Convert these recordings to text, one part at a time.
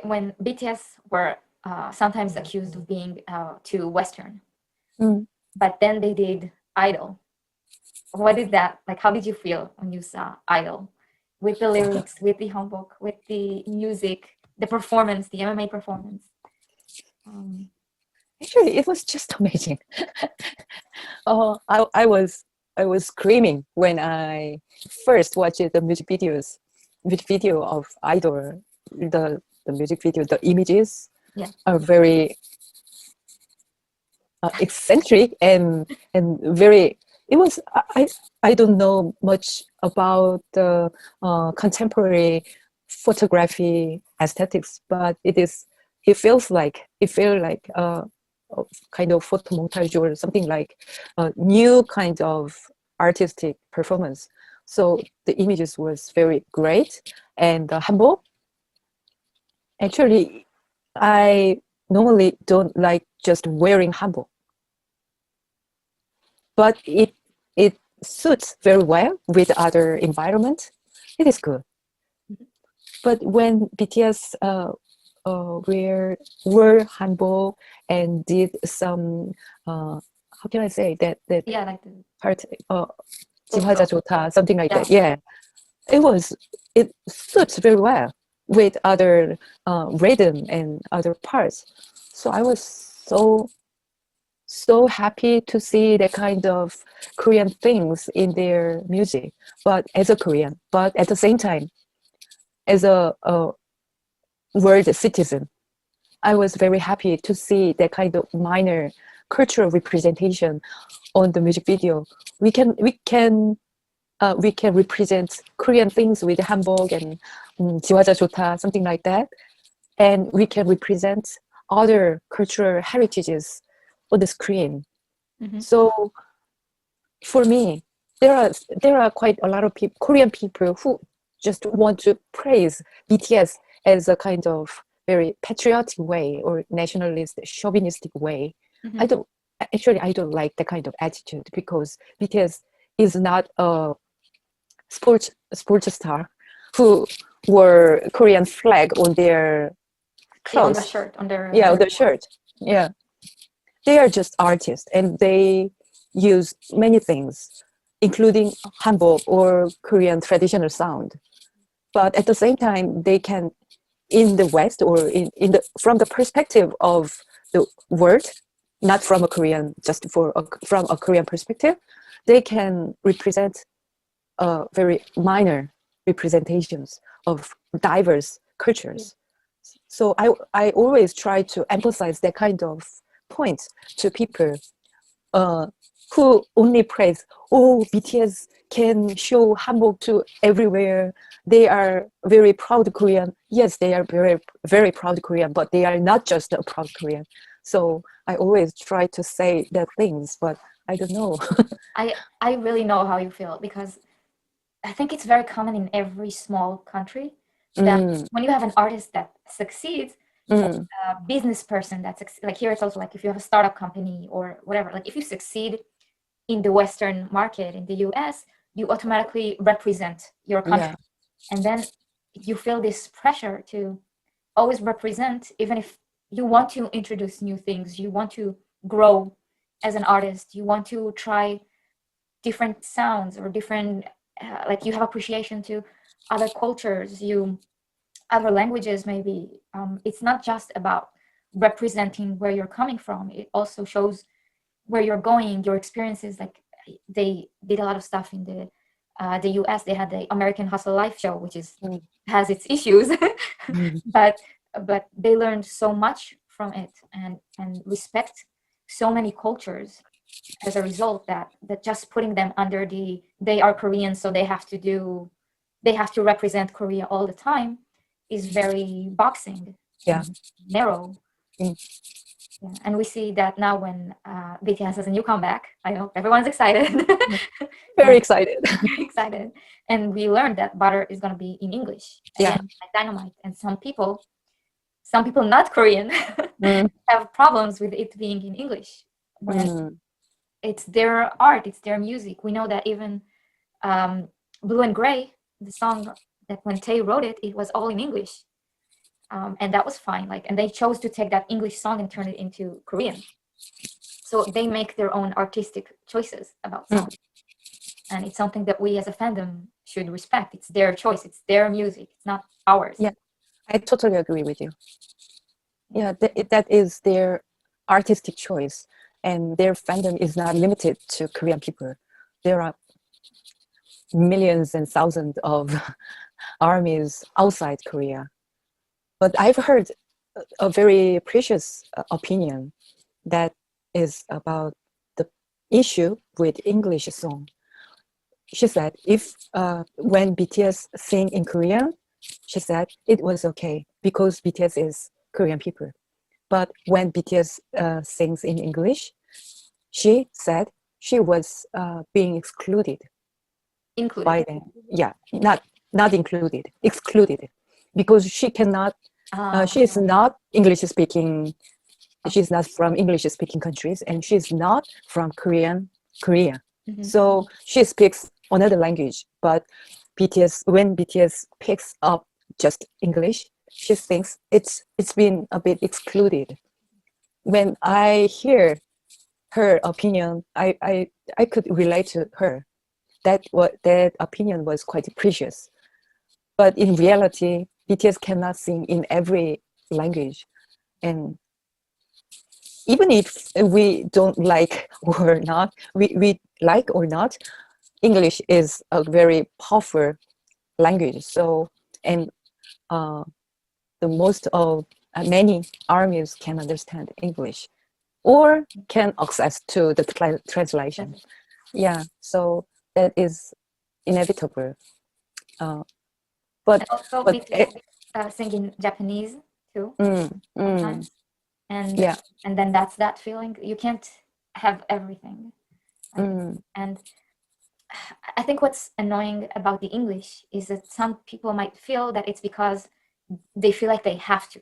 When BTS were sometimes accused of being too Western, but then they did Idol. What did that like? How did you feel when you saw Idol, with the lyrics, with the hanbok, with the music, the performance, the MMA performance? Actually, it was just amazing. I was screaming when I first watched the music video of Idol. The music video, the images are very eccentric and very. It was I don't know much about the contemporary photography aesthetics, but it feels like a kind of photo montage or something like a new kind of artistic performance. So the images was very great, and the hanbok. Actually, I normally don't like just wearing hanbok, but it suits very well with other environment. It is good. But when BTS wore hanbok and did some how can I say that like the part 지화자 좋다, something like that. Yeah, it suits very well with other rhythm and other parts. So I was so happy to see that kind of Korean things in their music, but as a Korean, but at the same time, as a world citizen, I was very happy to see that kind of minor cultural representation on the music video. We can represent Korean things with hanbok and 지화자 좋다, something like that, and we can represent other cultural heritages on the screen. So for me, there are quite a lot of Korean people who just want to praise BTS as a kind of very patriotic way or nationalist, chauvinistic way. I don't like that kind of attitude, because BTS is not a sports star who wore Korean flag on their clothes. On the shirt, on their shirt. Yeah. They are just artists, and they use many things, including hanbok or Korean traditional sound. But at the same time, they can, in the West or from the perspective of the world, not from a Korean, just from a Korean perspective, they can represent very minor representations of diverse cultures. So I always try to emphasize that kind of points to people who only praise, BTS can show hanbok to everywhere. They are very proud Korean. Yes, they are very, very proud Korean, but they are not just a proud Korean. So I always try to say that things, but I don't know. I really know how you feel, because I think it's very common in every small country that when you have an artist that succeeds, a business person that's like, here it's also like, if you have a startup company or whatever, like if you succeed in the Western market, in the US, you automatically represent your country. And then you feel this pressure to always represent, even if you want to introduce new things, you want to grow as an artist, you want to try different sounds or different, like you have appreciation to other cultures, other languages maybe. It's not just about representing where you're coming from. It also shows where you're going, your experiences. Like they did a lot of stuff in the US. They had the American Hustle Life show, which has its issues, but they learned so much from it and respect so many cultures as a result, that just putting them under they are Korean, so they have to represent Korea all the time is very boxing, narrow. Yeah. And we see that now when BTS has a new comeback. I know everyone's excited. Very excited. Very excited. And we learned that Butter is going to be in English. Again, like Dynamite. And some some people not Korean mm, have problems with it being in English when mm, it's their art, it's their music. We know that even um, Blue and Gray, the song that when Tay wrote it, it was all in English. And that was fine. Like, and they chose to take that English song and turn it into Korean. So they make their own artistic choices about mm. songs. And it's something that we as a fandom should respect. It's their choice. It's their music. It's not ours. Yeah, I totally agree with you. Yeah, that is their artistic choice, and their fandom is not limited to Korean people. There are millions and thousands of armies outside Korea. But I've heard a very precious opinion that is about the issue with English song. She said if when BTS sing in Korean, she said it was okay because BTS is Korean people. But when BTS sings in English, she said she was being excluded Included. by them. Yeah, not included, excluded, because she cannot. She is not English speaking. She's not from English speaking countries, and she's not from Korea. Mhm. So she speaks another language. But when BTS picks up just English, she thinks it's been a bit excluded. When I hear her opinion, I could relate to her. That opinion was quite precious. But in reality, BTS cannot sing in every language, and even if we don't like or not, we like or not, English is a very powerful language. So, and the most of many armies can understand English or can access to the translation. Yeah, so that is inevitable. But And also but BTS sing in Japanese too sometimes. And yeah. and then that's that feeling. You can't have everything. And I think what's annoying about the English is that some people might feel that it's because they feel like they have to,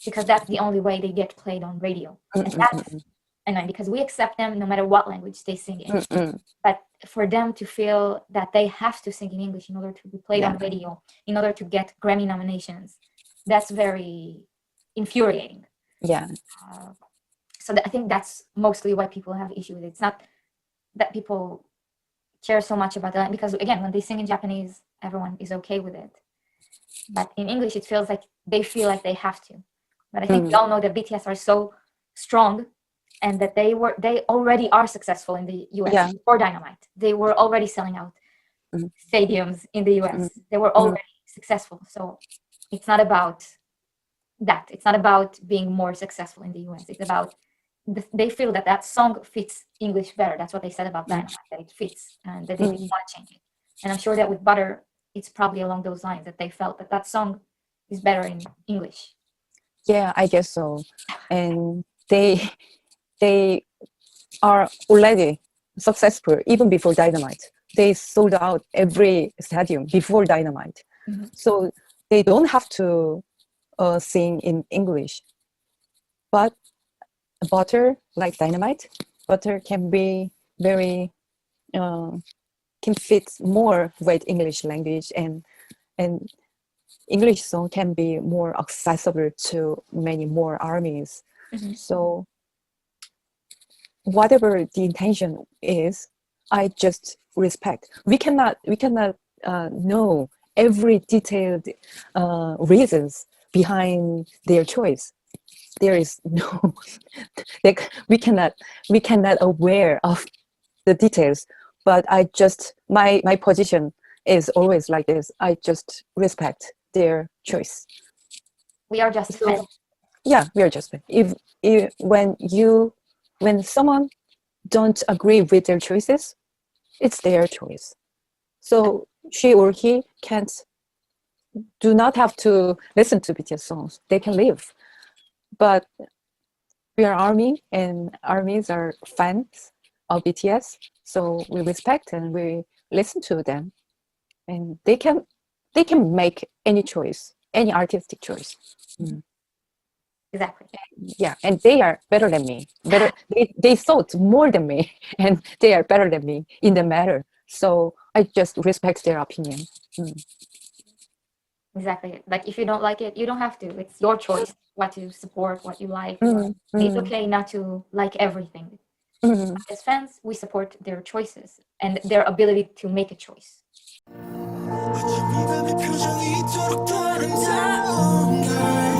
because that's the only way they get played on radio. And that's annoying because we accept them no matter what language they sing in. But for them to feel that they have to sing in English in order to be played on radio, in order to get Grammy nominations, that's very infuriating. Yeah. So I think that's mostly why people have issue with it. It's not that people care so much about that, because again, when they sing in Japanese, everyone is okay with it. But in English, it feels like they feel like they have to. But I think we all know that BTS are so strong, and that they already are successful in the US before Dynamite. They were already selling out stadiums in the US. They were already successful. So it's not about that. It's not about being more successful in the US. It's about they feel that song fits English better. That's what they said about Dynamite, that it fits, and that they didn't want to change it. And I'm sure that with Butter, it's probably along those lines, that they felt that song is better in English. Yeah, I guess so. And they are already successful even before Dynamite. They sold out every stadium before Dynamite. So they don't have to sing in English. But Butter, like Dynamite, Butter can be very can fit more with English language, and English song can be more accessible to many more armies. So whatever the intention is, I just respect. We cannot know every detailed reasons behind their choice. There is no like we cannot aware of the details. But I just my position is always like this. I just respect their choice. We are just fans. Yeah, we are just fans. If when someone don't agree with their choices, it's their choice. So she or he do not have to listen to BTS songs. They can leave. But we are ARMY, and ARMYs are fans of BTS, so we respect and we listen to them, and they can make any choice, any artistic choice. Exactly. Yeah, and they are better than me. They thought more than me, and they are better than me in the matter. So I just respect their opinion. Exactly. Like if you don't like it, you don't have to. It's your choice what to support, what you like. Mm, And it's mm, okay not to like everything. mm. As fans, we support their choices and their ability to make a choice. 어쩜 이 밤의 표정이 이토록 아름다운걸